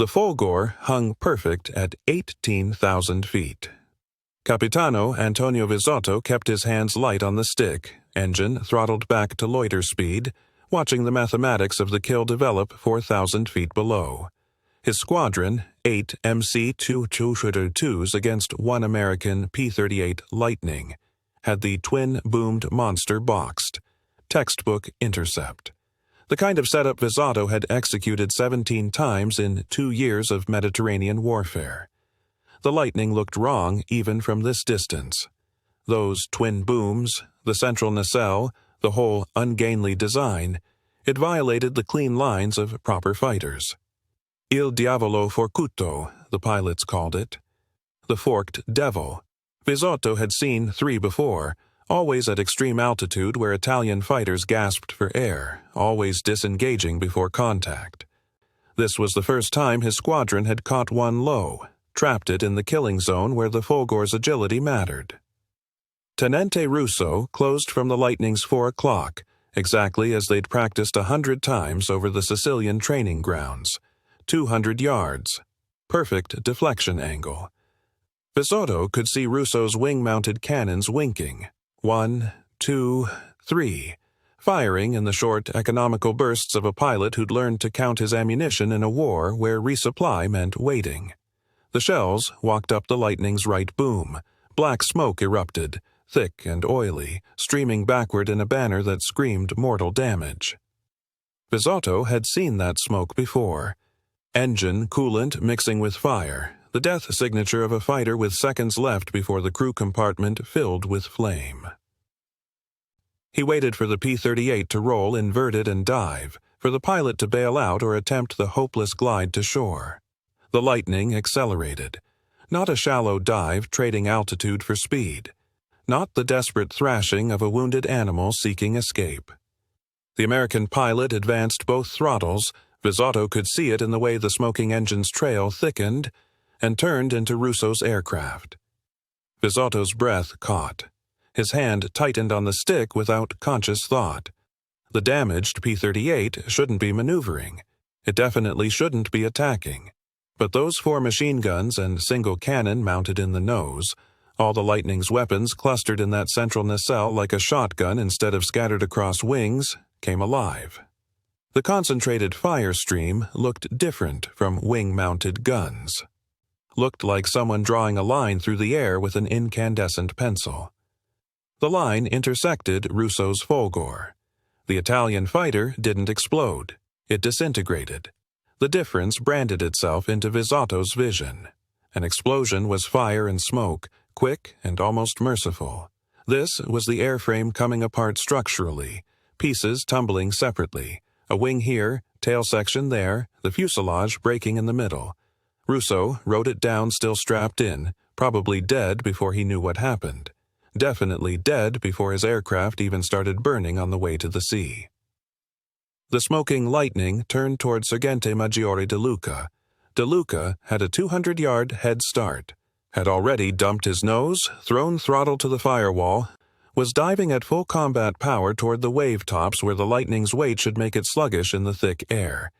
The Folgore hung perfect at 18,000 feet. Capitano Antonio Vizotto kept his hands light on the stick, engine throttled back to loiter speed, watching the mathematics of the kill develop 4,000 feet below. His squadron, 8 MC-222s against 1 American P-38 Lightning, had the twin-boomed monster boxed. Textbook intercept. The kind of setup Vizotto had executed 17 times in 2 years of Mediterranean warfare. The Lightning looked wrong even from this distance. Those twin booms, the central nacelle, the whole ungainly design, it violated the clean lines of proper fighters. Il diavolo forcuto, the pilots called it. The forked devil. Vizotto had seen 3 before, always at extreme altitude where Italian fighters gasped for air, always disengaging before contact. This was the first time his squadron had caught one low, trapped it in the killing zone where the Folgore's agility mattered. Tenente Russo closed from the Lightning's 4 o'clock, exactly as they'd practiced 100 times over the Sicilian training grounds. 200 yards. Perfect deflection angle. Vizotto could see Russo's wing-mounted cannons winking. 1, 2, 3, firing in the short, economical bursts of a pilot who'd learned to count his ammunition in a war where resupply meant waiting. The shells walked up the Lightning's right boom. Black smoke erupted, thick and oily, streaming backward in a banner that screamed mortal damage. Vizotto had seen that smoke before. Engine coolant mixing with fire, the death signature of a fighter with seconds left before the crew compartment filled with flame. He waited for the P-38 to roll inverted and dive, for the pilot to bail out or attempt the hopeless glide to shore. The Lightning accelerated. Not a shallow dive trading altitude for speed. Not the desperate thrashing of a wounded animal seeking escape. The American pilot advanced both throttles. Vizotto could see it in the way the smoking engine's trail thickened and turned into Russo's aircraft. Vizotto's breath caught. His hand tightened on the stick without conscious thought. The damaged P-38 shouldn't be maneuvering. It definitely shouldn't be attacking. But those 4 machine guns and single cannon mounted in the nose, all the Lightning's weapons clustered in that central nacelle like a shotgun instead of scattered across wings, came alive. The concentrated fire stream looked different from wing-mounted guns. Looked like someone drawing a line through the air with an incandescent pencil. The line intersected Russo's Folgore. The Italian fighter didn't explode. It disintegrated. The difference branded itself into Vizotto's vision. An explosion was fire and smoke, quick and almost merciful. This was the airframe coming apart structurally, pieces tumbling separately. A wing here, tail section there, the fuselage breaking in the middle. Russo wrote it down still strapped in, probably dead before he knew what happened. Definitely dead before his aircraft even started burning on the way to the sea. The smoking Lightning turned toward Sergente Maggiore De Luca. De Luca had a 200-yard head start, had already dumped his nose, thrown throttle to the firewall, was diving at full combat power toward the wave tops where the Lightning's weight should make it sluggish in the thick air.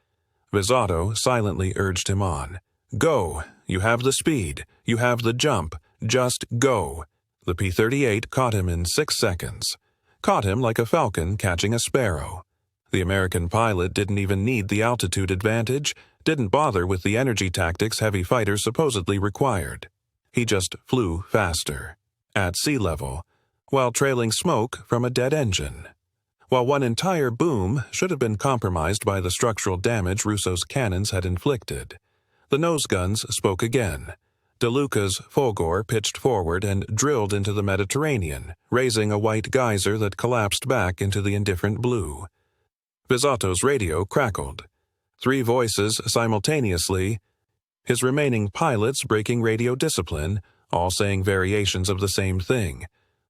Vizotto silently urged him on. Go! You have the speed. You have the jump. Just go! The P-38 caught him in 6 seconds. Caught him like a falcon catching a sparrow. The American pilot didn't even need the altitude advantage, didn't bother with the energy tactics heavy fighters supposedly required. He just flew faster. At sea level, while trailing smoke from a dead engine. While one entire boom should have been compromised by the structural damage Russo's cannons had inflicted. The nose guns spoke again. De Luca's Folgore pitched forward and drilled into the Mediterranean, raising a white geyser that collapsed back into the indifferent blue. Vizotto's radio crackled. 3 voices simultaneously, his remaining pilots breaking radio discipline, all saying variations of the same thing.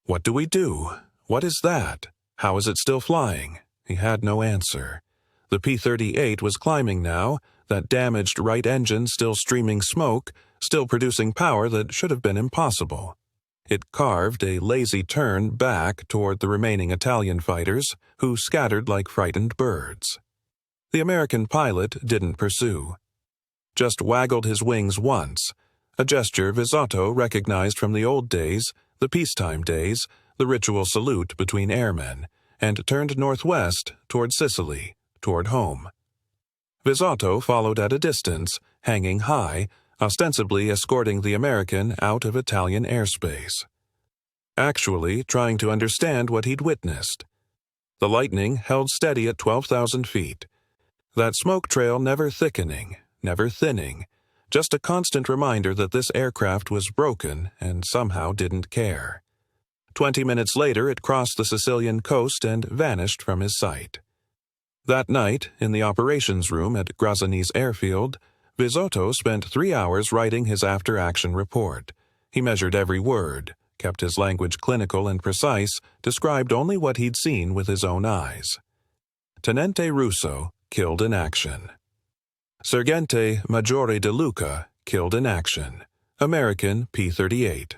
What do we do? What is that? How is it still flying? He had no answer. The P-38 was climbing now, that damaged right engine still streaming smoke, still producing power that should have been impossible. It carved a lazy turn back toward the remaining Italian fighters, who scattered like frightened birds. The American pilot didn't pursue. just waggled his wings once, a gesture Visato recognized from the old days, the peacetime days, the ritual salute between airmen, and turned northwest toward Sicily, toward home. Visato followed at a distance, hanging high, ostensibly escorting the American out of Italian airspace. Actually trying to understand what he'd witnessed. The lightning held steady at 12,000 feet. That smoke trail never thickening, never thinning, just a constant reminder that this aircraft was broken and somehow didn't care. 20 minutes later it crossed the Sicilian coast and vanished from his sight. That night, in the operations room at Grazzani's airfield, Visato spent 3 hours writing his after-action report. He measured every word, kept his language clinical and precise, described only what he'd seen with his own eyes. Tenente Russo, killed in action. Sergente Maggiore De Luca, killed in action. American P-38.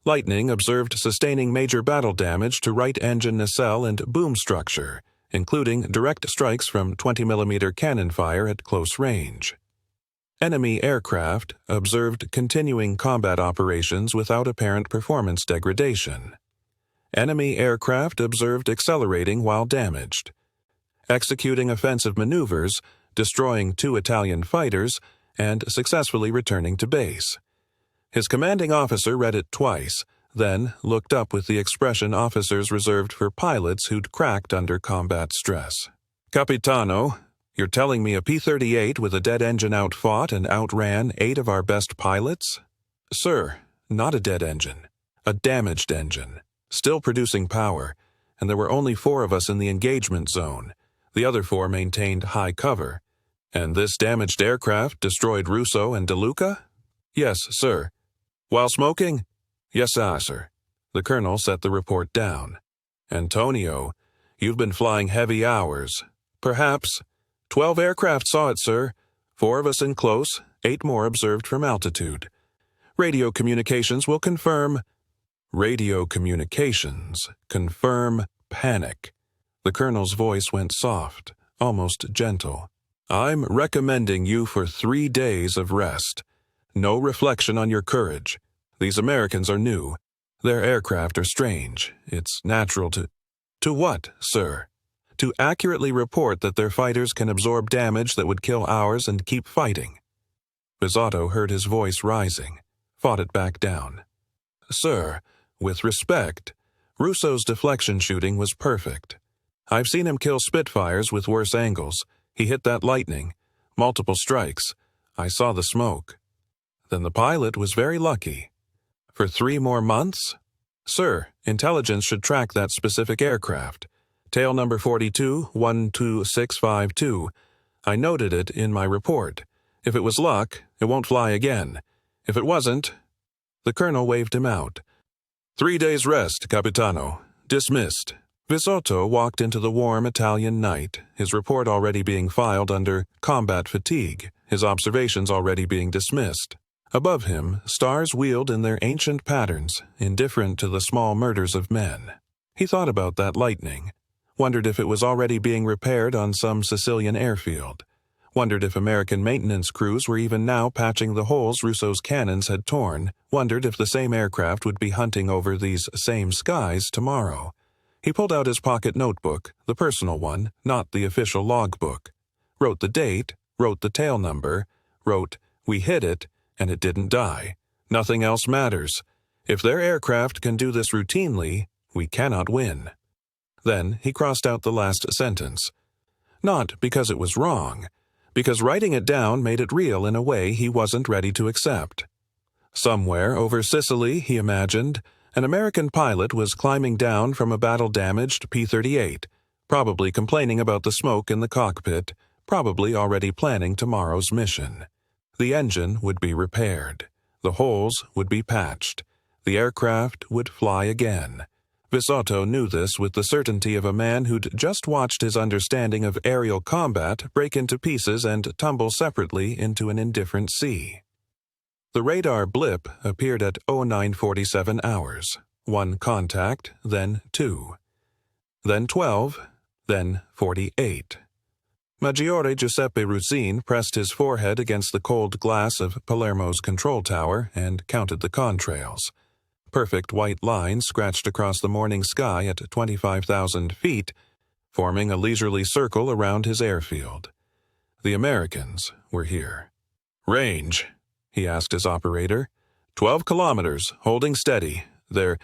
Lightning observed sustaining major battle damage to right engine nacelle and boom structure, including direct strikes from 20mm cannon fire at close range. Enemy aircraft observed continuing combat operations without apparent performance degradation. Enemy aircraft observed accelerating while damaged. Executing offensive maneuvers, destroying 2 Italian fighters, and successfully returning to base. His commanding officer read it twice, then looked up with the expression officers reserved for pilots who'd cracked under combat stress. Capitano, you're telling me a P-38 with a dead engine outfought and outran 8 of our best pilots? Sir, not a dead engine. A damaged engine. Still producing power, and there were only 4 of us in the engagement zone. The other 4 maintained high cover. And this damaged aircraft destroyed Russo and De Luca? Yes, sir. While smoking? Yes, sir. The colonel set the report down. Antonio, you've been flying heavy hours. Perhaps. 12 aircraft saw it, sir. 4 of us in close, 8 more observed from altitude. Radio communications will confirm. Radio communications confirm panic. The colonel's voice went soft, almost gentle. I'm recommending you for 3 days of rest. No reflection on your courage. These Americans are new. Their aircraft are strange. It's natural to... To what, sir? To accurately report that their fighters can absorb damage that would kill ours and keep fighting. Visato heard his voice rising, fought it back down. Sir, with respect, Russo's deflection shooting was perfect. I've seen him kill Spitfires with worse angles. He hit that lightning. Multiple strikes. I saw the smoke. Then the pilot was very lucky. For 3 more months? Sir, intelligence should track that specific aircraft. Tail number 42, 12652. I noted it in my report. If it was luck, it won't fly again. If it wasn't... The colonel waved him out. 3 days rest, Capitano. Dismissed. Visato walked into the warm Italian night, his report already being filed under combat fatigue, his observations already being dismissed. Above him, stars wheeled in their ancient patterns, indifferent to the small murders of men. He thought about that lightning, wondered if it was already being repaired on some Sicilian airfield, wondered if American maintenance crews were even now patching the holes Russo's cannons had torn, wondered if the same aircraft would be hunting over these same skies tomorrow. He pulled out his pocket notebook, the personal one, not the official logbook. Wrote the date, wrote the tail number, wrote, "We hit it, and it didn't die. Nothing else matters. If their aircraft can do this routinely, we cannot win." Then he crossed out the last sentence. Not because it was wrong, because writing it down made it real in a way he wasn't ready to accept. Somewhere over Sicily, he imagined, an American pilot was climbing down from a battle-damaged P-38, probably complaining about the smoke in the cockpit, probably already planning tomorrow's mission. The engine would be repaired. The holes would be patched. The aircraft would fly again. Visato knew this with the certainty of a man who'd just watched his understanding of aerial combat break into pieces and tumble separately into an indifferent sea. The radar blip appeared at 0947 hours. 1 contact, then 2. Then 12, then 48. Maggiore Giuseppe Ruzzin pressed his forehead against the cold glass of Palermo's control tower and counted the contrails. Perfect white lines scratched across the morning sky at 25,000 feet, forming a leisurely circle around his airfield. The Americans were here. "Range?" he asked his operator. 12 kilometers, holding steady. They're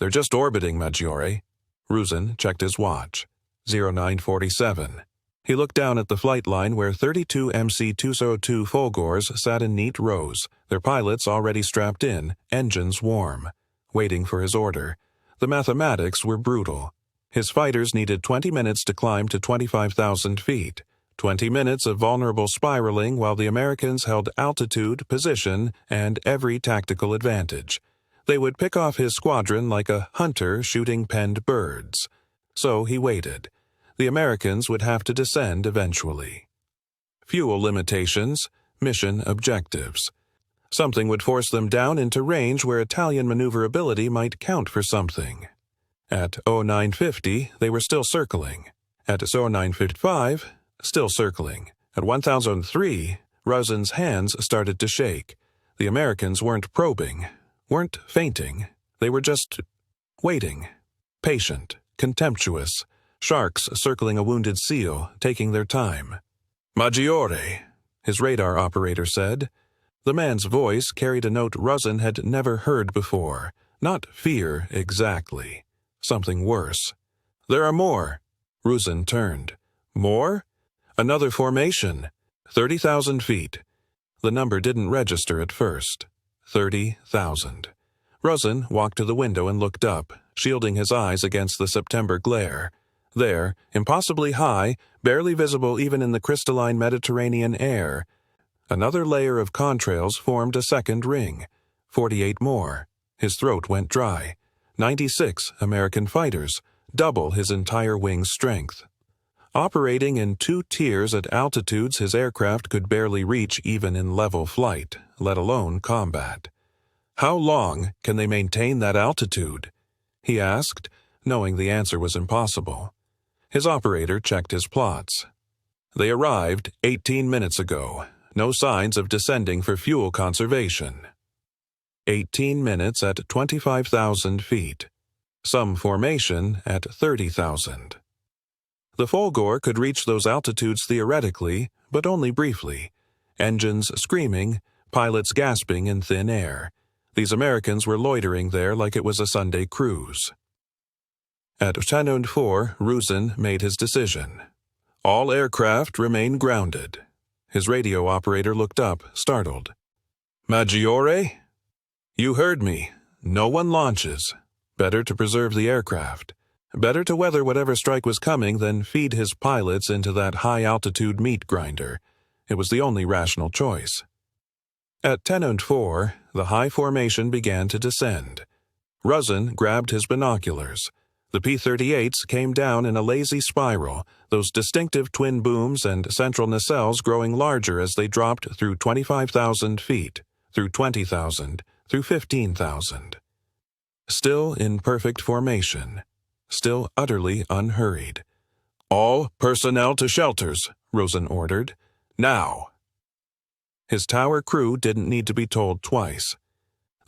just orbiting, Maggiore." Ruzzin checked his watch. 0947. He looked down at the flight line where 32 MC-202 Folgors sat in neat rows, their pilots already strapped in, engines warm, waiting for his order. The mathematics were brutal. His fighters needed 20 minutes to climb to 25,000 feet. 20 minutes of vulnerable spiraling while the Americans held altitude, position, and every tactical advantage. They would pick off his squadron like a hunter shooting penned birds. So he waited. The Americans would have to descend eventually. Fuel limitations, mission objectives. Something would force them down into range where Italian maneuverability might count for something. At 0950, they were still circling. At 0955, still circling. At 1003, Ruzzin's hands started to shake. The Americans weren't probing, weren't fainting. They were just waiting. Patient, contemptuous. Sharks circling a wounded seal, taking their time. "Maggiore," his radar operator said. The man's voice carried a note Ruzzin had never heard before. Not fear exactly. Something worse. "There are more." Ruzzin turned. "More?" "Another formation. 30,000 feet." The number didn't register at first. 30,000. Ruzzin walked to the window and looked up, shielding his eyes against the September glare. There, impossibly high, barely visible even in the crystalline Mediterranean air, another layer of contrails formed a second ring. 48 more. His throat went dry. 96 American fighters, double his entire wing's strength. Operating in 2 tiers at altitudes his aircraft could barely reach even in level flight, let alone combat. "How long can they maintain that altitude?" he asked, knowing the answer was impossible. His operator checked his plots. They arrived 18 minutes ago. No signs of descending for fuel conservation. 18 minutes at 25,000 feet. Some formation at 30,000. The Folgor could reach those altitudes theoretically, but only briefly. Engines screaming, pilots gasping in thin air. These Americans were loitering there like it was a Sunday cruise. At 10:04, Ruzzin made his decision. "All aircraft remain grounded." His radio operator looked up, startled. "Maggiore?" "You heard me. No one launches. Better to preserve the aircraft. Better to weather whatever strike was coming than feed his pilots into that high-altitude meat grinder. It was the only rational choice." At 10:04, the high formation began to descend. Ruzzin grabbed his binoculars. The P-38s came down in a lazy spiral, those distinctive twin booms and central nacelles growing larger as they dropped through 25,000 feet, through 20,000, through 15,000. Still in perfect formation, still utterly unhurried. "All personnel to shelters," Ruzzin ordered. "Now." His tower crew didn't need to be told twice.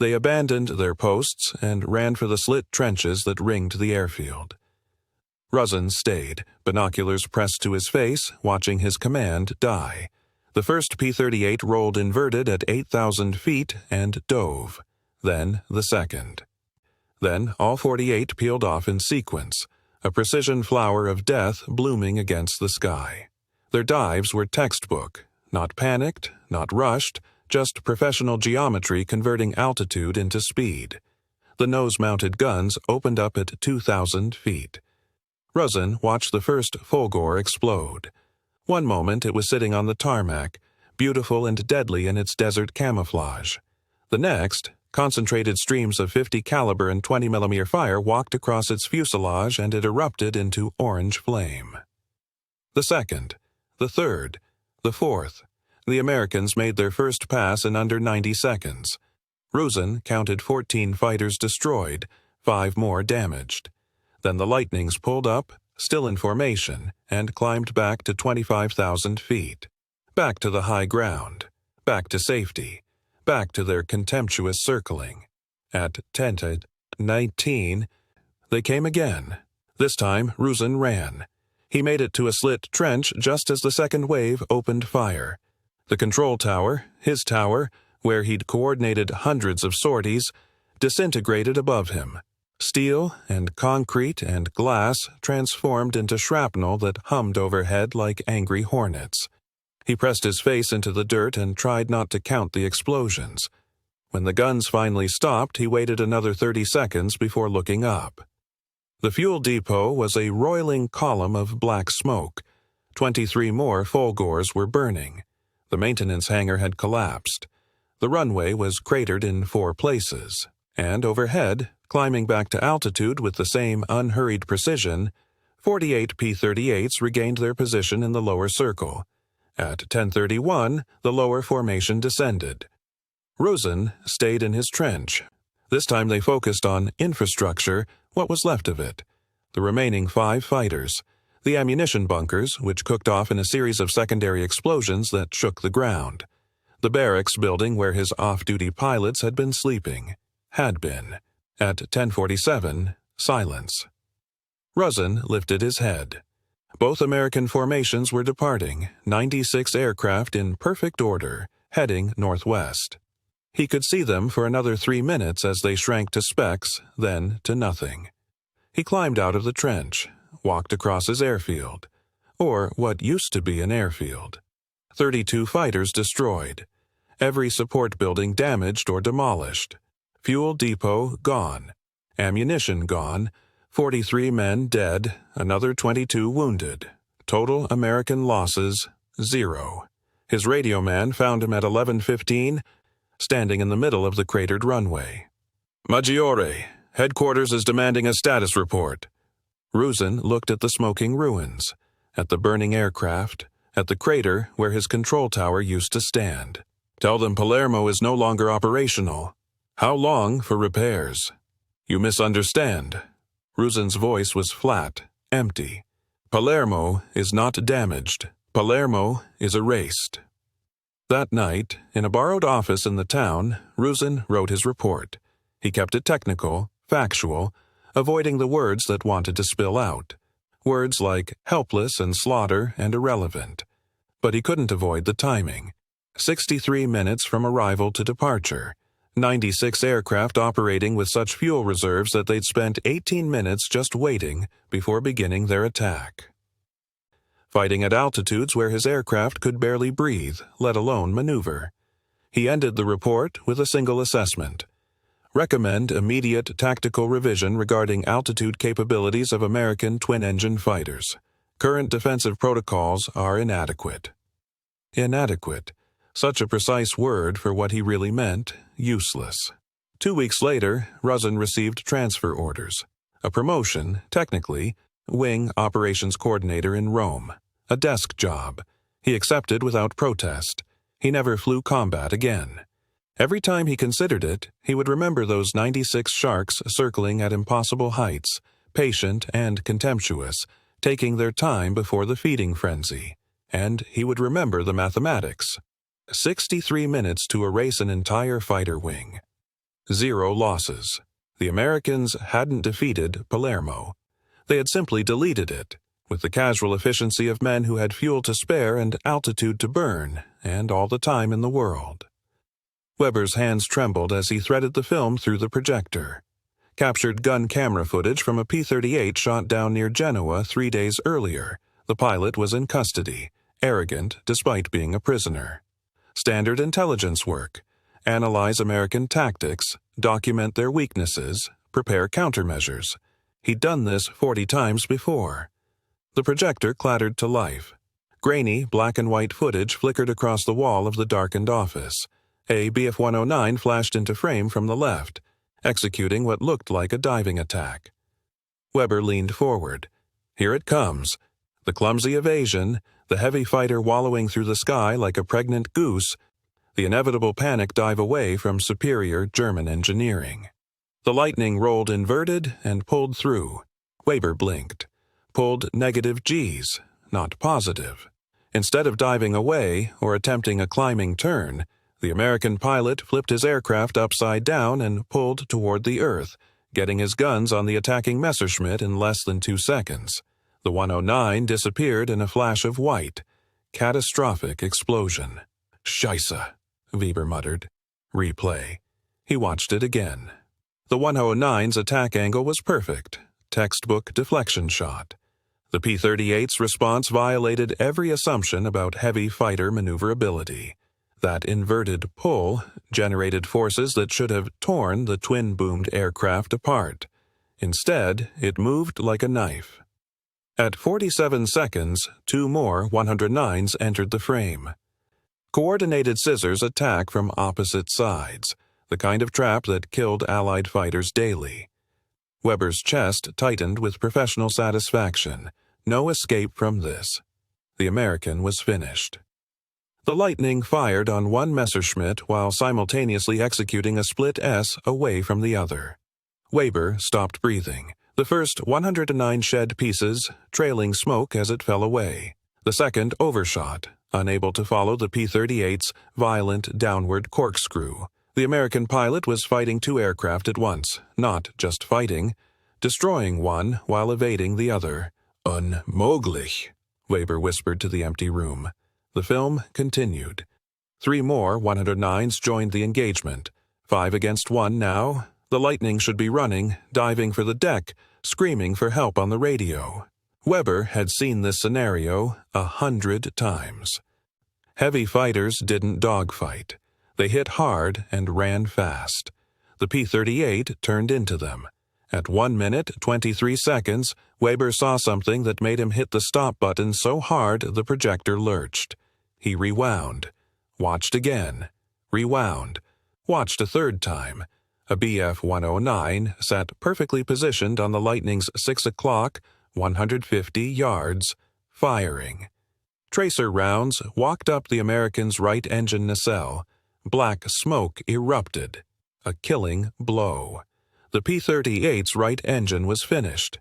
They abandoned their posts and ran for the slit trenches that ringed the airfield. Ruzzin stayed, binoculars pressed to his face, watching his command die. The first P-38 rolled inverted at 8,000 feet and dove. Then the second. Then all 48 peeled off in sequence, a precision flower of death blooming against the sky. Their dives were textbook, not panicked, not rushed, just professional geometry converting altitude into speed. The nose-mounted guns opened up at 2,000 feet. Ruzzin watched the first Folgor explode. One moment it was sitting on the tarmac, beautiful and deadly in its desert camouflage. The next, concentrated streams of 50 caliber and 20 mm fire walked across its fuselage and it erupted into orange flame. The second, the third, the fourth. The Americans made their first pass in under 90 seconds. Ruzzin counted 14 fighters destroyed, 5 more damaged. Then the Lightnings pulled up, still in formation, and climbed back to 25,000 feet. Back to the high ground. Back to safety. Back to their contemptuous circling. At tented 19, they came again. This time, Ruzin ran. He made it to a slit trench just as the second wave opened fire. The control tower, his tower, where he'd coordinated hundreds of sorties, disintegrated above him. Steel and concrete and glass transformed into shrapnel that hummed overhead like angry hornets. He pressed his face into the dirt and tried not to count the explosions. When the guns finally stopped, he waited another 30 seconds before looking up. The fuel depot was a roiling column of black smoke. 23 more Folgors were burning. The maintenance hangar had collapsed. The runway was cratered in 4 places, and overhead, climbing back to altitude with the same unhurried precision, 48 P-38s regained their position in the lower circle. At 10:31, the lower formation descended. Ruzin stayed in his trench. This time they focused on infrastructure, what was left of it. The remaining 5 fighters. The ammunition bunkers, which cooked off in a series of secondary explosions that shook the ground. The barracks building where his off-duty pilots had been sleeping. Had been. At 10:47, silence. Ruzin lifted his head. Both American formations were departing, 96 aircraft in perfect order, heading northwest. He could see them for another 3 minutes as they shrank to specks, then to nothing. He climbed out of the trench, walked across his airfield, or what used to be an airfield. 32 fighters destroyed. Every support building damaged or demolished. Fuel depot gone. Ammunition gone. 43 men dead, another 22 wounded. Total American losses, 0. His radio man found him at 11:15, standing in the middle of the cratered runway. Maggiore, headquarters is demanding a status report. Ruzin looked at the smoking ruins, at the burning aircraft, at the crater where his control tower used to stand. Tell them Palermo is no longer operational. How long for repairs? You misunderstand. Ruzin's voice was flat, empty. Palermo is not damaged. Palermo is erased. That night, in a borrowed office in the town, Ruzin wrote his report. He kept it technical, factual, avoiding the words that wanted to spill out. Words like helpless and slaughter and irrelevant. But he couldn't avoid the timing. 63 minutes from arrival to departure. 96 aircraft operating with such fuel reserves that they'd spent 18 minutes just waiting before beginning their attack. Fighting at altitudes where his aircraft could barely breathe, let alone maneuver. He ended the report with a single assessment. Recommend immediate tactical revision regarding altitude capabilities of American twin-engine fighters. Current defensive protocols are inadequate. Inadequate. Such a precise word for what he really meant, useless. 2 weeks later, Ruzin received transfer orders. A promotion, technically, wing operations coordinator in Rome. A desk job. He accepted without protest. He never flew combat again. Every time he considered it, he would remember those 96 sharks circling at impossible heights, patient and contemptuous, taking their time before the feeding frenzy. And he would remember the mathematics. 63 minutes to erase an entire fighter wing. 0 losses. The Americans hadn't defeated Palermo. They had simply deleted it, with the casual efficiency of men who had fuel to spare and altitude to burn, and all the time in the world. Weber's hands trembled as he threaded the film through the projector. Captured gun camera footage from a P-38 shot down near Genoa 3 days earlier. The pilot was in custody, arrogant despite being a prisoner. Standard intelligence work. Analyze American tactics, document their weaknesses, prepare countermeasures. He'd done this 40 times before. The projector clattered to life. Grainy black and white footage flickered across the wall of the darkened office. A Bf-109 flashed into frame from the left, executing what looked like a diving attack. Weber leaned forward. Here it comes. The clumsy evasion, the heavy fighter wallowing through the sky like a pregnant goose, the inevitable panic dive away from superior German engineering. The lightning rolled inverted and pulled through. Weber blinked. pulled negative Gs, not positive. Instead of diving away or attempting a climbing turn, the American pilot flipped his aircraft upside down and pulled toward the Earth, getting his guns on the attacking Messerschmitt in less than 2 seconds. The 109 disappeared in a flash of white. Catastrophic explosion. Scheisse, Weber muttered. Replay. He watched it again. The 109's attack angle was perfect. Textbook deflection shot. The P-38's response violated every assumption about heavy fighter maneuverability. That inverted pull generated forces that should have torn the twin-boomed aircraft apart. Instead, it moved like a knife. At 47 seconds, 2 more 109s entered the frame. Coordinated scissors attack from opposite sides, the kind of trap that killed Allied fighters daily. Weber's chest tightened with professional satisfaction. No escape from this. The American was finished. The Lightning fired on one Messerschmitt while simultaneously executing a split S away from the other. Weber stopped breathing. The first 109 shed pieces, trailing smoke as it fell away. The second overshot, unable to follow the P-38's violent downward corkscrew. The American pilot was fighting 2 aircraft at once, not just fighting, destroying one while evading the other. Unmöglich, Weber whispered to the empty room. The film continued. 3 more 109s joined the engagement. 5 against 1 now. The Lightning should be running, diving for the deck, screaming for help on the radio. Weber had seen this scenario 100 times. Heavy fighters didn't dogfight. They hit hard and ran fast. The P-38 turned into them. At 1 minute, 23 seconds, Weber saw something that made him hit the stop button so hard the projector lurched. He rewound. Watched again. Rewound. Watched a third time. A Bf-109 sat perfectly positioned on the Lightning's 6 o'clock, 150 yards, firing. Tracer rounds walked up the American's right engine nacelle. Black smoke erupted. A killing blow. The P-38's right engine was finished.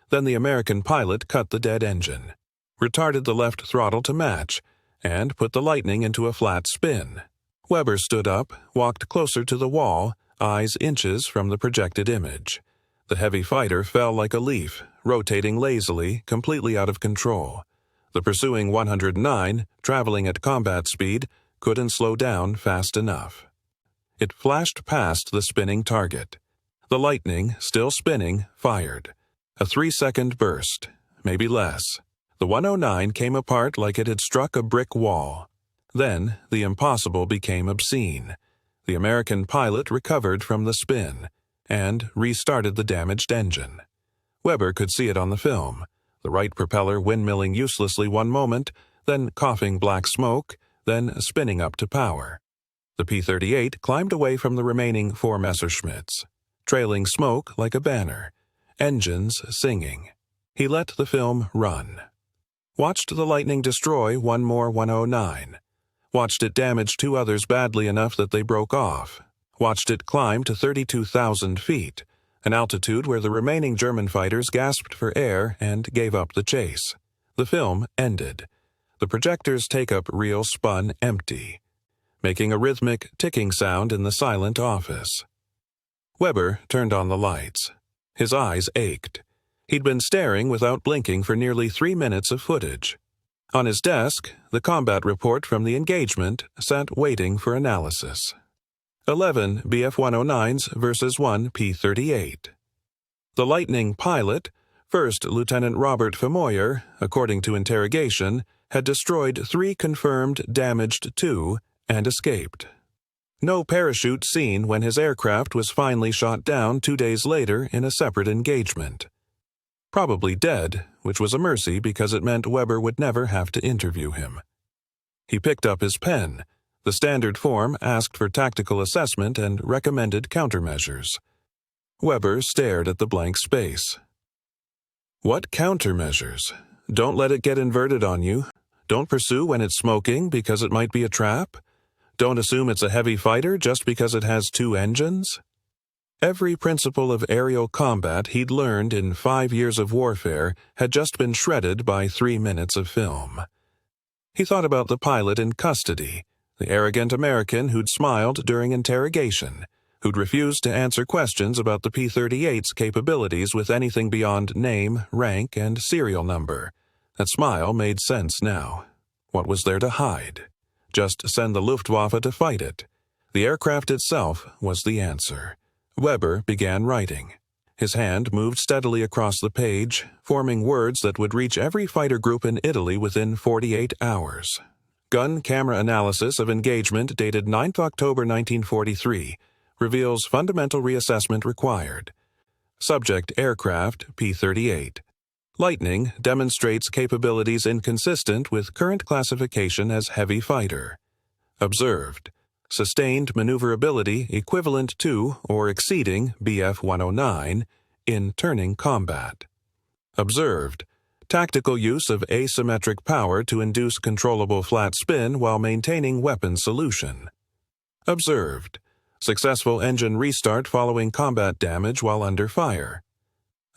Then the American pilot cut the dead engine, retarded the left throttle to match, and put the Lightning into a flat spin. Weber stood up, walked closer to the wall, eyes inches from the projected image. The heavy fighter fell like a leaf, rotating lazily, completely out of control. The pursuing 109, traveling at combat speed, couldn't slow down fast enough. It flashed past the spinning target. The Lightning, still spinning, fired. A 3-second burst, maybe less. The 109 came apart like it had struck a brick wall. Then, the impossible became obscene. The American pilot recovered from the spin and restarted the damaged engine. Weber could see it on the film, the right propeller windmilling uselessly one moment, then coughing black smoke, then spinning up to power. The P-38 climbed away from the remaining 4 Messerschmitts, trailing smoke like a banner, engines singing. He let the film run. Watched the Lightning destroy 1 more 109. Watched it damage 2 others badly enough that they broke off. Watched it climb to 32,000 feet, an altitude where the remaining German fighters gasped for air and gave up the chase. The film ended. The projector's take-up reel spun empty, making a rhythmic ticking sound in the silent office. Weber turned on the lights. His eyes ached. He'd been staring without blinking for nearly 3 minutes of footage. On his desk, the combat report from the engagement sat waiting for analysis. 11 Bf-109s versus 1 P-38. The Lightning pilot, First Lieutenant Robert Vermeuyer, according to interrogation, had destroyed 3 confirmed damaged 2 and escaped. No parachute seen when his aircraft was finally shot down 2 days later in a separate engagement. Probably dead, which was a mercy because it meant Weber would never have to interview him. He picked up his pen. The standard form asked for tactical assessment and recommended countermeasures. Weber stared at the blank space. What countermeasures? Don't let it get inverted on you. Don't pursue when it's smoking because it might be a trap. Don't assume it's a heavy fighter just because it has 2 engines. Every principle of aerial combat he'd learned in 5 years of warfare had just been shredded by 3 minutes of film. He thought about the pilot in custody, the arrogant American who'd smiled during interrogation, who'd refused to answer questions about the P-38's capabilities with anything beyond name, rank, and serial number. That smile made sense now. What was there to hide? Just send the Luftwaffe to fight it. The aircraft itself was the answer. Weber began writing. His hand moved steadily across the page, forming words that would reach every fighter group in Italy within 48 hours. Gun camera analysis of engagement dated 9th October 1943 reveals fundamental reassessment required. Subject aircraft P-38. Lightning demonstrates capabilities inconsistent with current classification as heavy fighter. Observed. Sustained maneuverability equivalent to or exceeding BF-109 in turning combat. Observed. Tactical use of asymmetric power to induce controllable flat spin while maintaining weapon solution. Observed. Successful engine restart following combat damage while under fire.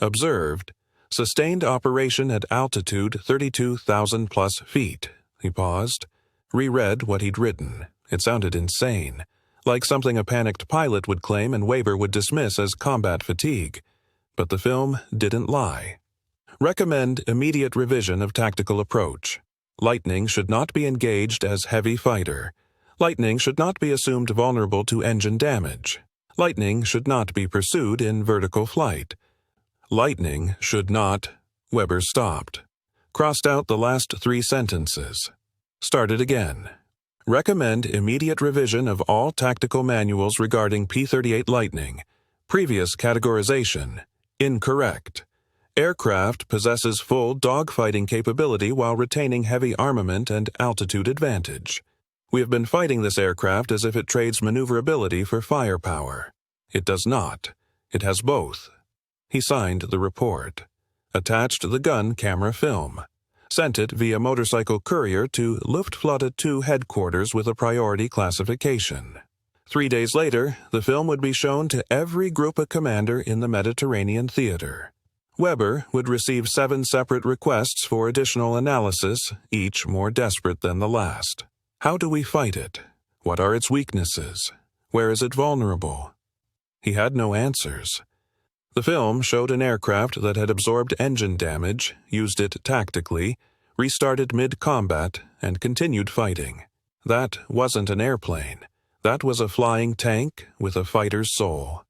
Observed. Sustained operation at altitude 32,000 plus feet. He paused. Reread what he'd written. It sounded insane, like something a panicked pilot would claim and Weber would dismiss as combat fatigue. But the film didn't lie. Recommend immediate revision of tactical approach. Lightning should not be engaged as heavy fighter. Lightning should not be assumed vulnerable to engine damage. Lightning should not be pursued in vertical flight. Lightning should not... Weber stopped. Crossed out the last 3 sentences. Started again. Recommend immediate revision of all tactical manuals regarding P-38 Lightning. Previous categorization. Incorrect. Aircraft possesses full dogfighting capability while retaining heavy armament and altitude advantage. We have been fighting this aircraft as if it trades maneuverability for firepower. It does not. It has both. He signed the report. Attached the gun camera film. Sent it via motorcycle courier to Luftflotte 2 headquarters with a priority classification. 3 days later, the film would be shown to every Gruppe commander in the Mediterranean theater. Weber would receive 7 separate requests for additional analysis, each more desperate than the last. How do we fight it? What are its weaknesses? Where is it vulnerable? He had no answers. The film showed an aircraft that had absorbed engine damage, used it tactically, restarted mid-combat, and continued fighting. That wasn't an airplane. That was a flying tank with a fighter's soul.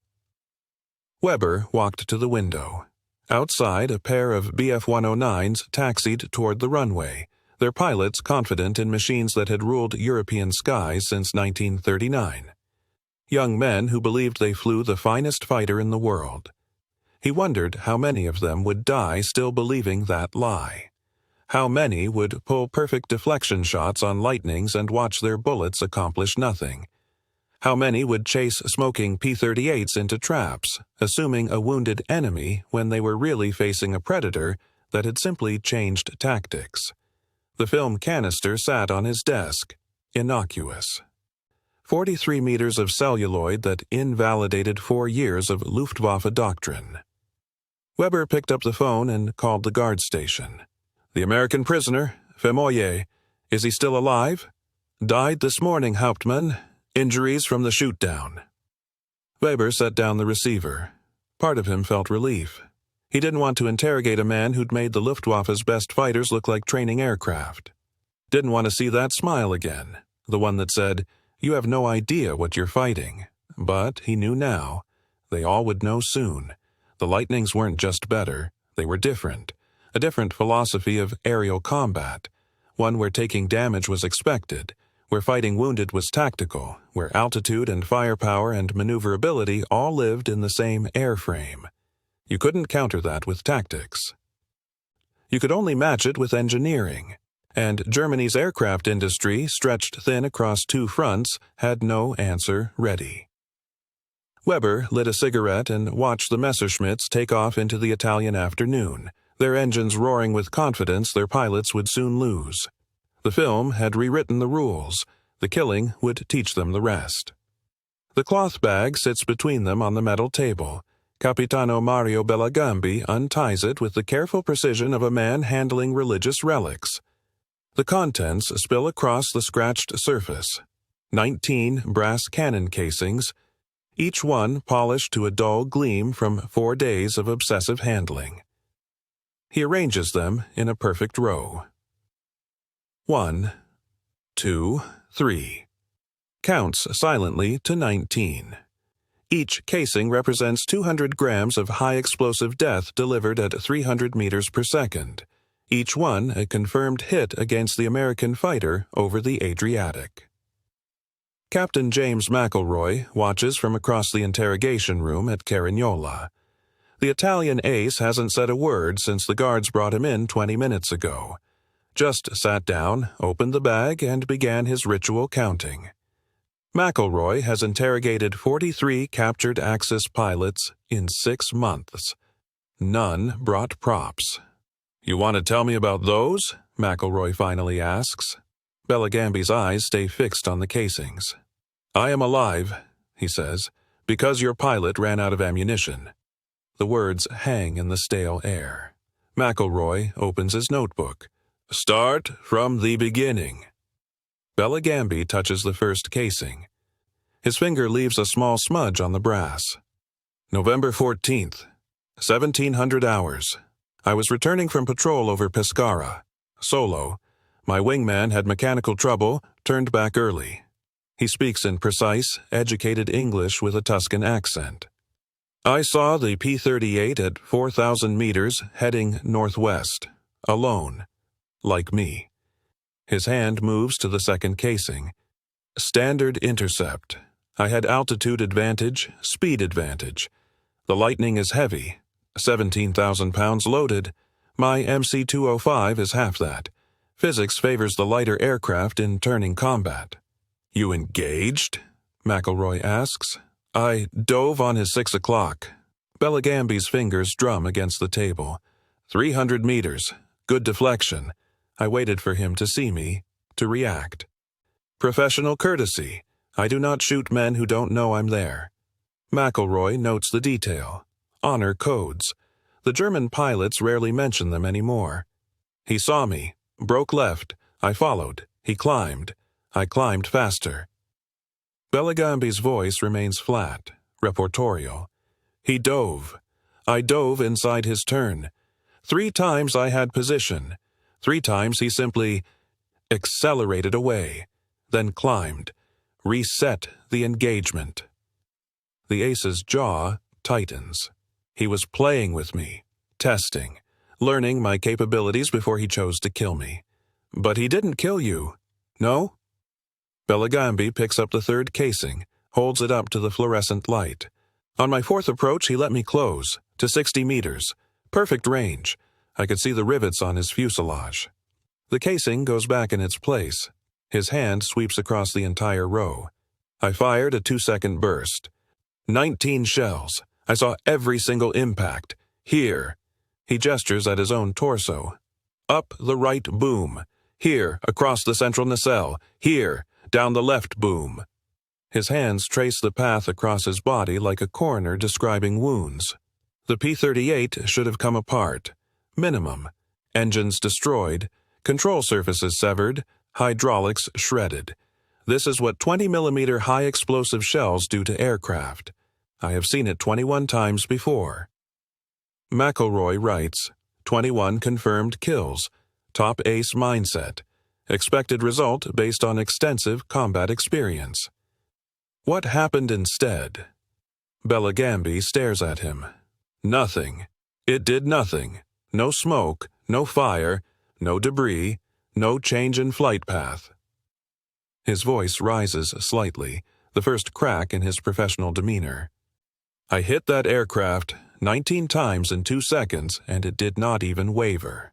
Weber walked to the window. Outside, a pair of BF-109s taxied toward the runway, their pilots confident in machines that had ruled European skies since 1939. Young men who believed they flew the finest fighter in the world. He wondered how many of them would die still believing that lie. How many would pull perfect deflection shots on Lightnings and watch their bullets accomplish nothing. How many would chase smoking P-38s into traps, assuming a wounded enemy when they were really facing a predator that had simply changed tactics. The film canister sat on his desk, innocuous. 43 meters of celluloid that invalidated 4 years of Luftwaffe doctrine. Weber picked up the phone and called the guard station. The American prisoner, Femoye, is he still alive? Died this morning, Hauptmann. Injuries from the shoot-down. Weber set down the receiver. Part of him felt relief. He didn't want to interrogate a man who'd made the Luftwaffe's best fighters look like training aircraft. Didn't want to see that smile again, the one that said, "You have no idea what you're fighting." But he knew now. They all would know soon. The Lightnings weren't just better, they were different. A different philosophy of aerial combat. One where taking damage was expected, where fighting wounded was tactical, where altitude and firepower and maneuverability all lived in the same airframe. You couldn't counter that with tactics. You could only match it with engineering. And Germany's aircraft industry, stretched thin across 2 fronts, had no answer ready. Weber lit a cigarette and watched the Messerschmitts take off into the Italian afternoon, their engines roaring with confidence their pilots would soon lose. The film had rewritten the rules. The killing would teach them the rest. The cloth bag sits between them on the metal table. Capitano Mario Bellagambi unties it with the careful precision of a man handling religious relics. The contents spill across the scratched surface. 19 brass cannon casings, each one polished to a dull gleam from 4 days of obsessive handling. He arranges them in a perfect row. 1, 2, 3. Counts silently to 19. Each casing represents 200 grams of high-explosive death delivered at 300 meters per second, each one a confirmed hit against the American fighter over the Adriatic. Captain James McElroy watches from across the interrogation room at Carignola. The Italian ace hasn't said a word since the guards brought him in 20 minutes ago. Just sat down, opened the bag, and began his ritual counting. McElroy has interrogated 43 captured Axis pilots in 6 months. None brought props. "You want to tell me about those?" McElroy finally asks. Bellagambi's eyes stay fixed on the casings. "I am alive," he says, "because your pilot ran out of ammunition." The words hang in the stale air. McElroy opens his notebook. "Start from the beginning." Bellagambi touches the first casing. His finger leaves a small smudge on the brass. "November 14th, 1700 hours. I was returning from patrol over Pescara. Solo. My wingman had mechanical trouble, turned back early." He speaks in precise, educated English with a Tuscan accent. "I saw the P-38 at 4,000 meters heading northwest, alone, like me." His hand moves to the second casing. "Standard intercept. I had altitude advantage, speed advantage. The Lightning is heavy, 17,000 pounds loaded. My MC-205 is half that. Physics favors the lighter aircraft in turning combat." "You engaged?" McElroy asks. "I dove on his 6 o'clock. Bellagambi's fingers drum against the table. 300 meters. Good deflection. I waited for him to see me, to react. Professional courtesy. I do not shoot men who don't know I'm there." McElroy notes the detail. Honor codes. The German pilots rarely mention them anymore. "He saw me. Broke left. I followed. He climbed. I climbed faster." Bellagambi's voice remains flat, reportorial. "He dove. I dove inside his turn. 3 times I had position. 3 times he simply accelerated away, then climbed, reset the engagement." The ace's jaw tightens. He was playing with me, testing, learning my capabilities before he chose to kill me. "But he didn't kill you, no?" Bellagambi picks up the third casing, holds it up to the fluorescent light. "On my 4th approach, he let me close, to 60 meters. Perfect range. I could see the rivets on his fuselage." The casing goes back in its place. His hand sweeps across the entire row. "I fired a 2-second burst. 19 shells. I saw every single impact. Here." He gestures at his own torso. "Up the right boom. Here, across the central nacelle. Here, down the left boom." His hands trace the path across his body like a coroner describing wounds. The P-38 should have come apart. Minimum. Engines destroyed. Control surfaces severed. Hydraulics shredded. This is what 20mm high-explosive shells do to aircraft. I have seen it 21 times before. McElroy writes, 21 confirmed kills. Top ace mindset. Expected result based on extensive combat experience. What happened instead? Bellagambi stares at him. Nothing. It did nothing. No smoke, no fire, no debris, no change in flight path. His voice rises slightly, the first crack in his professional demeanor. I hit that aircraft 19 times in 2 seconds, and it did not even waver.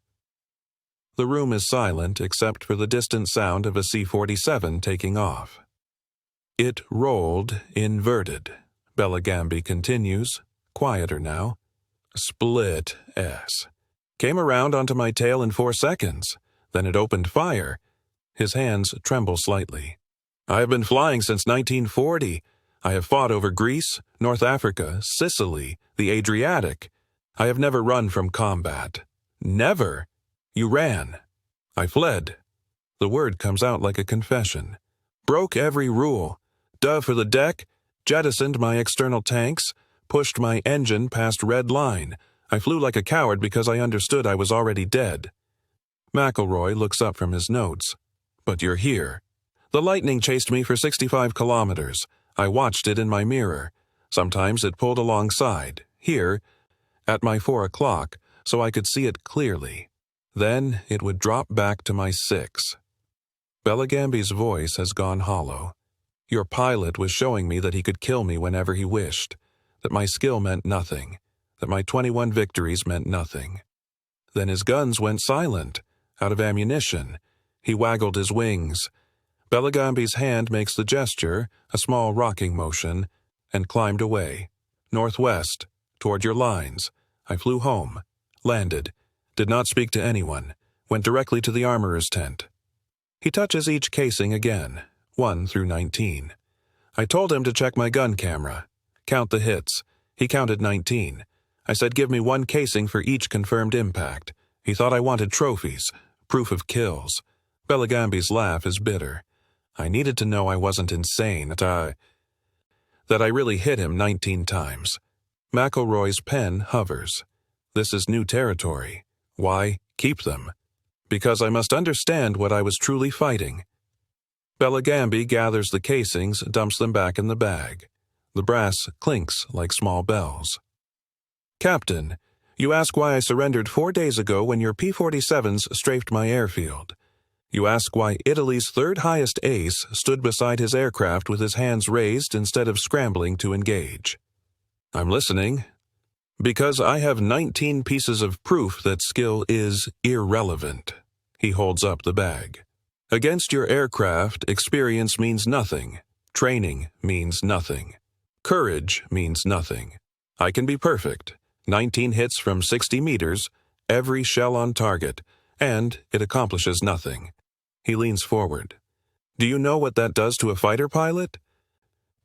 The room is silent except for the distant sound of a C-47 taking off. It rolled inverted, Bellagambi continues, quieter now. Split S. Came around onto my tail in 4 seconds. Then it opened fire. His hands tremble slightly. I have been flying since 1940. I have fought over Greece, North Africa, Sicily, the Adriatic. I have never run from combat. Never. You ran. I fled. The word comes out like a confession. Broke every rule. Dove for the deck, jettisoned my external tanks, pushed my engine past red line. I flew like a coward because I understood I was already dead. McElroy looks up from his notes. But you're here. The lightning chased me for 65 kilometers. I watched it in my mirror. Sometimes it pulled alongside, here, at my 4 o'clock, so I could see it clearly. Then it would drop back to my 6. Belligambi's voice has gone hollow. Your pilot was showing me that he could kill me whenever he wished, that my skill meant nothing, that my 21 victories meant nothing. Then his guns went silent, out of ammunition. He waggled his wings. Belligambi's hand makes the gesture, a small rocking motion, and climbed away. Northwest, toward your lines. I flew home, landed, did not speak to anyone, went directly to the armorer's tent. He touches each casing again, 1 through 19. I told him to check my gun camera, count the hits. He counted 19. I said give me 1 casing for each confirmed impact. He thought I wanted trophies, proof of kills. Belligambi's laugh is bitter. I needed to know I wasn't insane, that I really hit him 19 times. McElroy's pen hovers. This is new territory. Why keep them? Because I must understand what I was truly fighting. Belligambi gathers the casings, dumps them back in the bag. The brass clinks like small bells. Captain, you ask why I surrendered 4 days ago when your P-47s strafed my airfield. You ask why Italy's 3rd highest ace stood beside his aircraft with his hands raised instead of scrambling to engage. I'm listening. Because I have 19 pieces of proof that skill is irrelevant. He holds up the bag. Against your aircraft, experience means nothing. Training means nothing. Courage means nothing. I can be perfect. 19 hits from 60 meters, every shell on target, and it accomplishes nothing. He leans forward. Do you know what that does to a fighter pilot?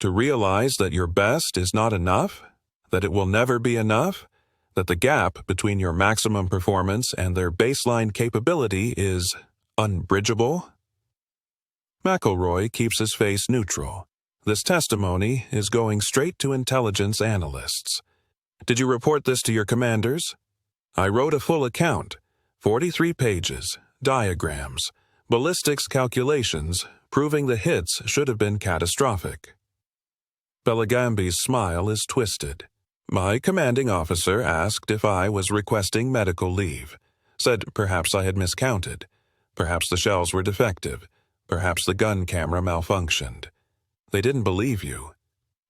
To realize that your best is not enough? That it will never be enough? That the gap between your maximum performance and their baseline capability is unbridgeable? McElroy keeps his face neutral. This testimony is going straight to intelligence analysts. Did you report this to your commanders? I wrote a full account, 43 pages, diagrams, ballistics calculations, proving the hits should have been catastrophic. Belligambi's smile is twisted. My commanding officer asked if I was requesting medical leave, said perhaps I had miscounted, perhaps the shells were defective, perhaps the gun camera malfunctioned. They didn't believe you.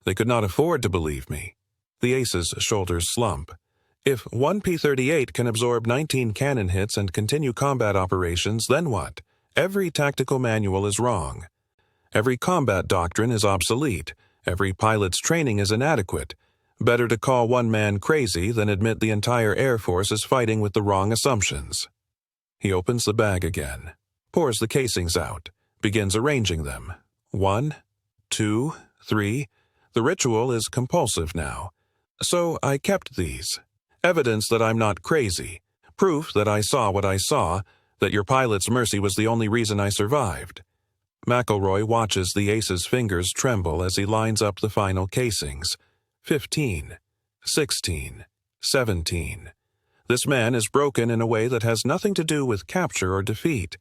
They could not afford to believe me. The ace's shoulders slump. If one P-38 can absorb 19 cannon hits and continue combat operations, then what? Every tactical manual is wrong. Every combat doctrine is obsolete. Every pilot's training is inadequate. Better to call one man crazy than admit the entire Air Force is fighting with the wrong assumptions. He opens the bag again, pours the casings out, begins arranging them. 1, 2, 3. The ritual is compulsive now. So I kept these. Evidence that I'm not crazy. Proof that I saw what I saw, that your pilot's mercy was the only reason I survived. McElroy watches the ace's fingers tremble as he lines up the final casings. 15, 16, 17. This man is broken in a way that has nothing to do with capture or defeat.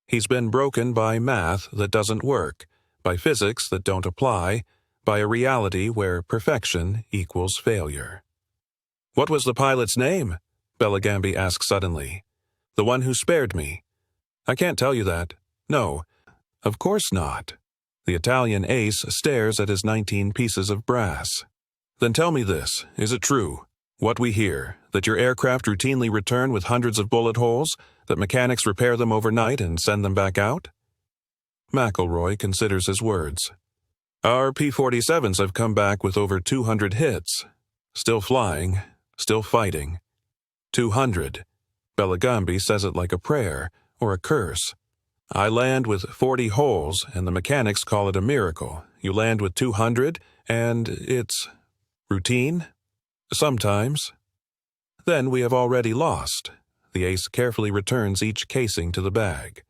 He's been broken by math that doesn't work, by physics that don't apply, by a reality where perfection equals failure. What was the pilot's name? Belligambi asks suddenly. The one who spared me. I can't tell you that. No, of course not. The Italian ace stares at his 19 pieces of brass. Then tell me this, is it true? What we hear, that your aircraft routinely return with hundreds of bullet holes, that mechanics repair them overnight and send them back out? McElroy considers his words. Our P-47s have come back with over 200 hits. Still flying, still fighting. 200. Belligambi says it like a prayer or a curse. I land with 40 holes, and the mechanics call it a miracle. You land with 200, And it's routine? Sometimes. Then we have already lost. The ace carefully returns each casing to the bag.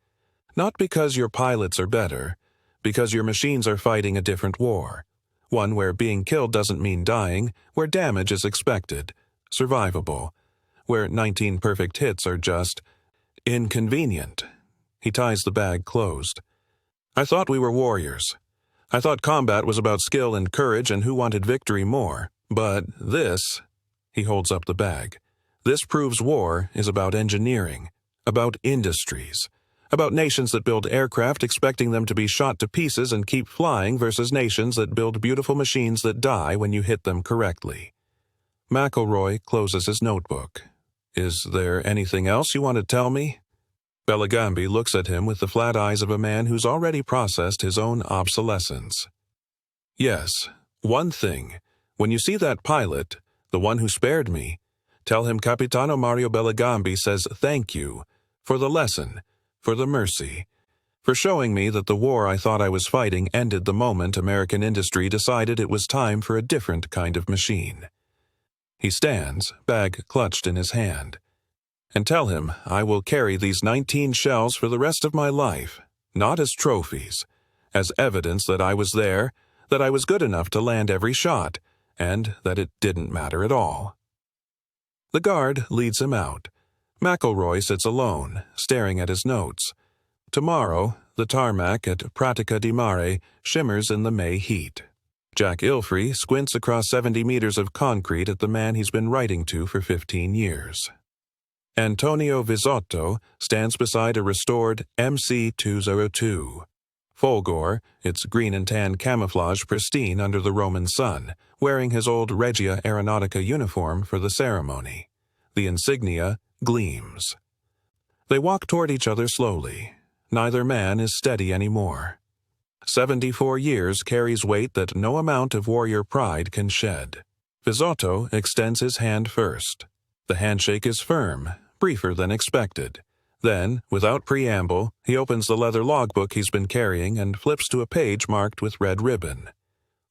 Not because your pilots are better, because your machines are fighting a different war. One where being killed doesn't mean dying, where damage is expected, survivable, where 19 perfect hits are just inconvenient. He ties the bag closed. I thought we were warriors. I thought combat was about skill and courage and who wanted victory more. But this, he holds up the bag, this proves war is about engineering, about industries, about nations that build aircraft expecting them to be shot to pieces and keep flying versus nations that build beautiful machines that die when you hit them correctly. McElroy closes his notebook. Is there anything else you want to tell me? Bellegambi looks at him with the flat eyes of a man who's already processed his own obsolescence. Yes, one thing. When you see that pilot, the one who spared me, tell him Capitano Mario Bellegambi says thank you for the lesson, for the mercy, for showing me that the war I thought I was fighting ended the moment American industry decided it was time for a different kind of machine. He stands, bag clutched in his hand. And tell him I will carry these 19 shells for the rest of my life, not as trophies, as evidence that I was there, that I was good enough to land every shot, and that it didn't matter at all. The guard leads him out. McElroy sits alone, staring at his notes. Tomorrow, the tarmac at Pratica di Mare shimmers in the May heat. Jack Ilfrey squints across 70 meters of concrete at the man he's been writing to for 15 years. Antonio Visotto stands beside a restored MC-202. Folgore, its green and tan camouflage pristine under the Roman sun, wearing his old Regia Aeronautica uniform for the ceremony. The insignia gleams. They walk toward each other slowly. Neither man is steady anymore. 74 years carries weight that no amount of warrior pride can shed. Visotto extends his hand first. The handshake is firm, briefer than expected. Then, without preamble, he opens the leather logbook he's been carrying and flips to a page marked with red ribbon.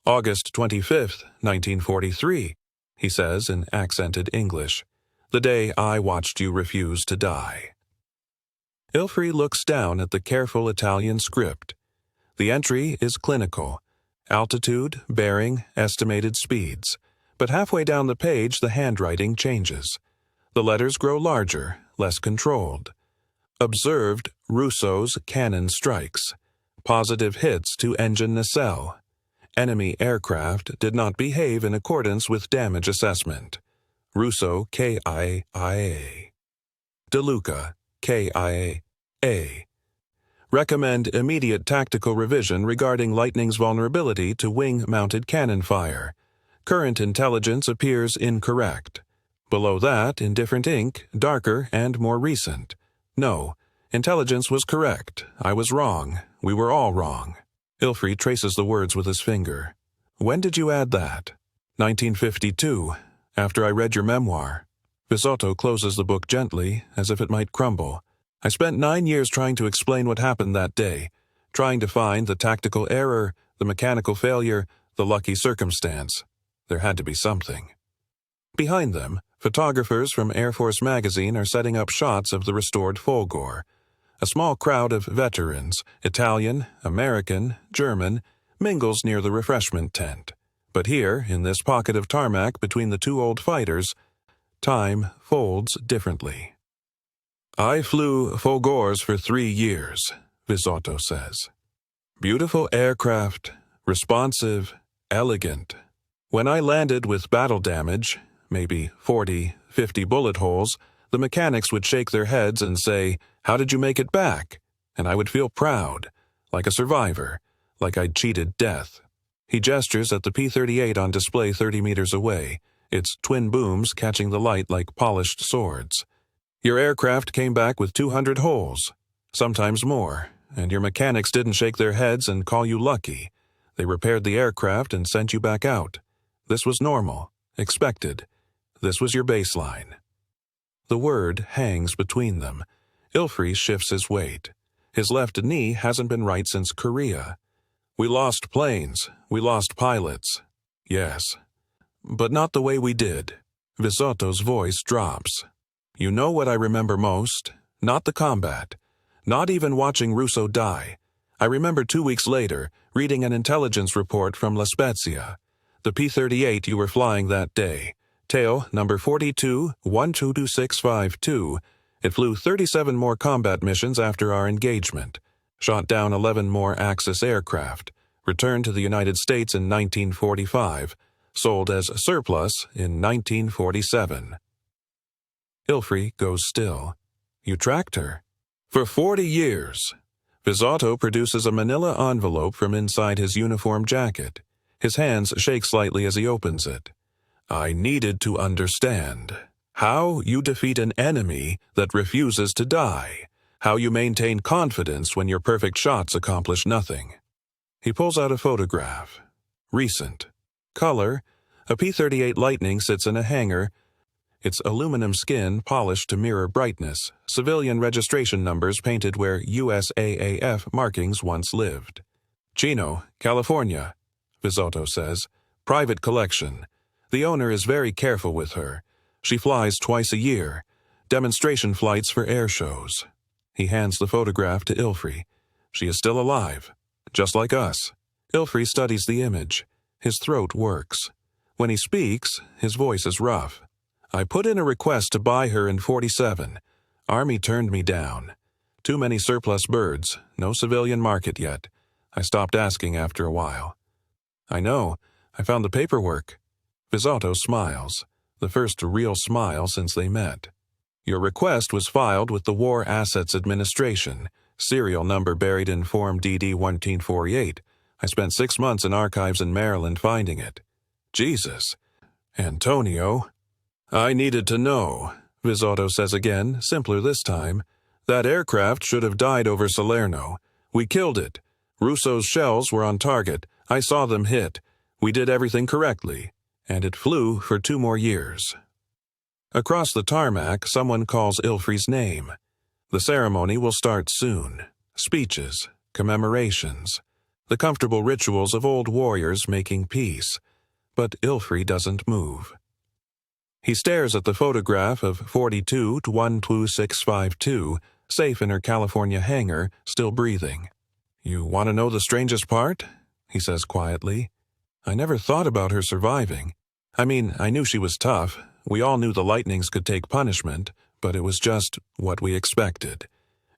August 25th, 1943, he says in accented English, the day I watched you refuse to die. Ilfrey looks down at the careful Italian script. The entry is clinical. Altitude, bearing, estimated speeds. But halfway down the page, the handwriting changes. The letters grow larger, less controlled. Observed Russo's cannon strikes. Positive hits to engine nacelle. Enemy aircraft did not behave in accordance with damage assessment. Russo KIA. De Luca KIA. Recommend immediate tactical revision regarding Lightning's vulnerability to wing-mounted cannon fire. Current intelligence appears incorrect. Below that, in different ink, darker and more recent. No, intelligence was correct. I was wrong. We were all wrong. Ilfrey traces the words with his finger. When did you add that? 1952, after I read your memoir. Visotto closes the book gently, as if it might crumble. I spent 9 years trying to explain what happened that day, trying to find the tactical error, the mechanical failure, the lucky circumstance. There had to be something. Behind them, photographers from Air Force magazine are setting up shots of the restored Folgore. A small crowd of veterans, Italian, American, German, mingles near the refreshment tent. But here, in this pocket of tarmac between the two old fighters, time folds differently. I flew Folgores for 3 years, Visotto says. Beautiful aircraft, responsive, elegant. When I landed with battle damage, maybe 40, 50 bullet holes, the mechanics would shake their heads and say, "How did you make it back?" And I would feel proud, like a survivor, like I'd cheated death. He gestures at the P-38 on display 30 meters away, its twin booms catching the light like polished swords. Your aircraft came back with 200 holes, sometimes more, and your mechanics didn't shake their heads and call you lucky. They repaired the aircraft and sent you back out. This was normal, expected. This was your baseline. The word hangs between them. Ilfrey shifts his weight. His left knee hasn't been right since Korea. We lost planes. We lost pilots. Yes, but not the way we did. Visotto's voice drops. You know what I remember most? Not the combat. Not even watching Russo die. I remember 2 weeks later, reading an intelligence report from La Spezia. The P-38 you were flying that day. Tail number 42-122652. It flew 37 more combat missions after our engagement. Shot down 11 more Axis aircraft. Returned to the United States in 1945. Sold as surplus in 1947. Ilfrey goes still. You tracked her. For 40 years. Visotto produces a manila envelope from inside his uniform jacket. His hands shake slightly as he opens it. I needed to understand how you defeat an enemy that refuses to die, how you maintain confidence when your perfect shots accomplish nothing. He pulls out a photograph. Recent. Color, a P-38 Lightning sits in a hangar, its aluminum skin polished to mirror brightness, civilian registration numbers painted where USAAF markings once lived. Chino, California, Visotto says. Private collection. The owner is very careful with her. She flies twice a year. Demonstration flights for air shows. He hands the photograph to Ilfrey. She is still alive. Just like us. Ilfrey studies the image. His throat works. When he speaks, his voice is rough. I put in a request to buy her in 47. Army turned me down. Too many surplus birds. No civilian market yet. I stopped asking after a while. I know. I found the paperwork. Visotto smiles. The first real smile since they met. Your request was filed with the War Assets Administration. Serial number buried in Form DD-1448. I spent 6 months in archives in Maryland finding it. Jesus. Antonio. I needed to know, Visotto says again, simpler this time. That aircraft should have died over Salerno. We killed it. Russo's shells were on target. I saw them hit. We did everything correctly. And it flew for 2 more years. Across the tarmac, someone calls Ilfrey's name. The ceremony will start soon. Speeches, commemorations, the comfortable rituals of old warriors making peace. But Ilfrey doesn't move. He stares at the photograph of 42-12652, safe in her California hangar, still breathing. You want to know the strangest part? He says quietly. I never thought about her surviving. I mean, I knew she was tough. We all knew the Lightnings could take punishment, but it was just what we expected.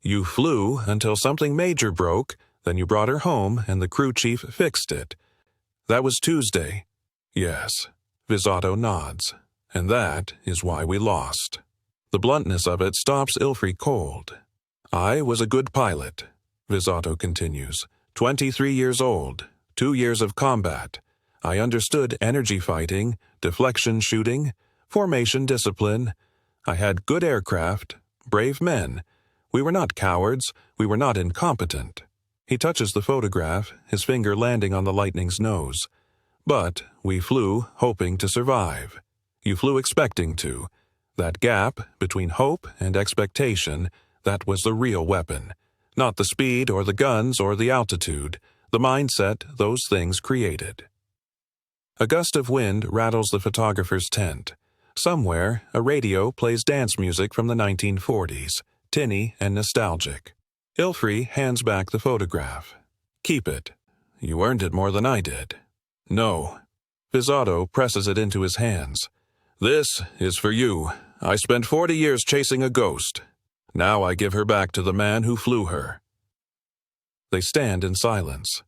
You flew until something major broke, then you brought her home and the crew chief fixed it. That was Tuesday. Yes. Visotto nods. And that is why we lost. The bluntness of it stops Ilfrey cold. I was a good pilot, Visotto continues. 23 years old, 2 years of combat. I understood energy fighting, deflection shooting, formation discipline. I had good aircraft, brave men. We were not cowards. We were not incompetent. He touches the photograph, his finger landing on the Lightning's nose. But we flew hoping to survive. You flew expecting to. That gap between hope and expectation, that was the real weapon. Not the speed or the guns or the altitude, the mindset those things created. A gust of wind rattles the photographer's tent. Somewhere, a radio plays dance music from the 1940s, tinny and nostalgic. Ilfrey hands back the photograph. Keep it. You earned it more than I did. No. Visotto presses it into his hands. This is for you. I spent 40 years chasing a ghost. Now I give her back to the man who flew her. They stand in silence.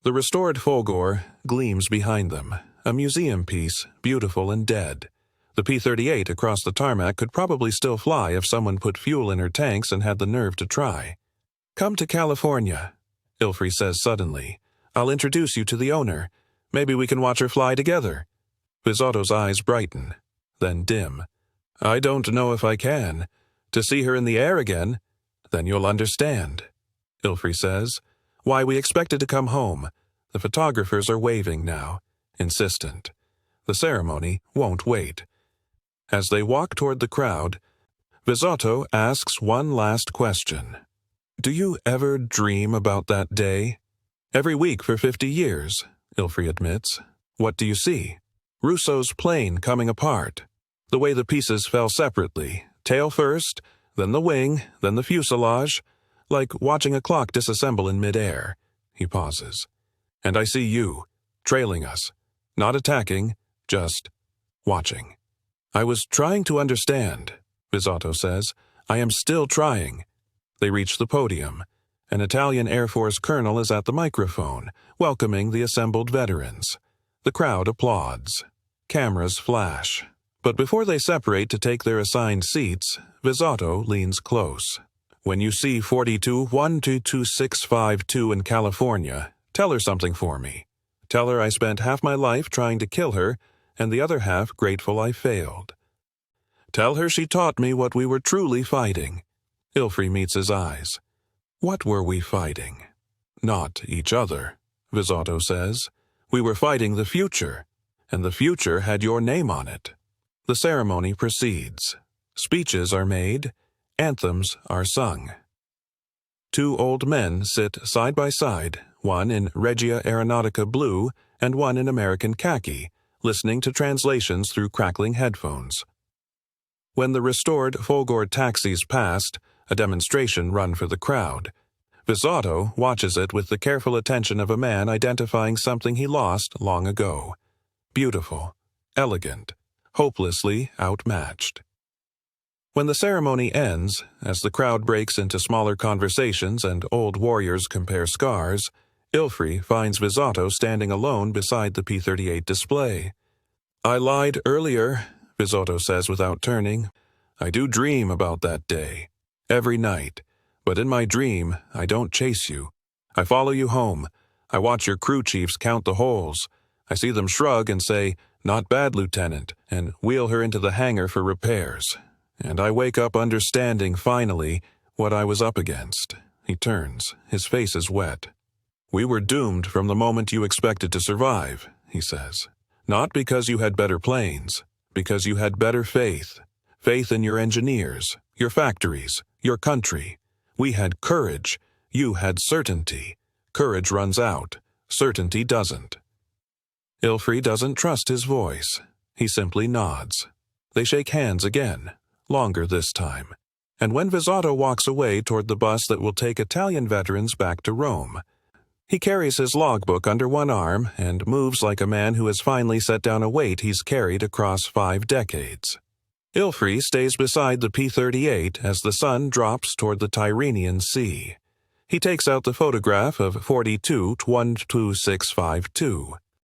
The restored Fulgor gleams behind them, a museum piece, beautiful and dead. The P-38 across the tarmac could probably still fly if someone put fuel in her tanks and had the nerve to try. Come to California, Ilfrey says suddenly. I'll introduce you to the owner. Maybe we can watch her fly together. Visotto's eyes brighten, then dim. I don't know if I can. To see her in the air again, then you'll understand, Ilfrey says. Why we expected to come home. The photographers are waving now, insistent. The ceremony won't wait. As they walk toward the crowd, Visotto asks one last question. Do you ever dream about that day? Every week for 50 years, Ilfrey admits. What do you see? Russo's plane coming apart. The way the pieces fell separately, tail first, then the wing, then the fuselage, like watching a clock disassemble in midair. He pauses. And I see you, trailing us, not attacking, just watching. I was trying to understand, Vizzotto says. I am still trying. They reach the podium. An Italian Air Force colonel is at the microphone, welcoming the assembled veterans. The crowd applauds. Cameras flash. But before they separate to take their assigned seats, Vizzotto leans close. When you see 42122652 in California, tell her something for me. Tell her I spent half my life trying to kill her, and the other half grateful I failed. Tell her she taught me what we were truly fighting. Ilfrey meets his eyes. What were we fighting? Not each other, Vizzotto says. We were fighting the future, and the future had your name on it. The ceremony proceeds. Speeches are made. Anthems are sung. Two old men sit side by side, one in Regia Aeronautica blue and one in American khaki, listening to translations through crackling headphones. When the restored Folgore taxis past, a demonstration run for the crowd, Vizzotto watches it with the careful attention of a man identifying something he lost long ago. Beautiful, elegant, hopelessly outmatched. When the ceremony ends, as the crowd breaks into smaller conversations and old warriors compare scars, Ilfrey finds Vizzotto standing alone beside the P-38 display. I lied earlier, Vizzotto says without turning. I do dream about that day. Every night. But in my dream, I don't chase you. I follow you home. I watch your crew chiefs count the holes. I see them shrug and say, "Not bad, Lieutenant," and wheel her into the hangar for repairs. And I wake up understanding, finally, what I was up against. He turns. His face is wet. We were doomed from the moment you expected to survive, he says. Not because you had better planes, because you had better faith. Faith in your engineers, your factories, your country. We had courage. You had certainty. Courage runs out. Certainty doesn't. Ilfrey doesn't trust his voice. He simply nods. They shake hands again. Longer this time. And when Vizzotto walks away toward the bus that will take Italian veterans back to Rome, he carries his logbook under one arm and moves like a man who has finally set down a weight he's carried across 5 decades. Ilfrey stays beside the P-38 as the sun drops toward the Tyrrhenian Sea. He takes out the photograph of 42-12652.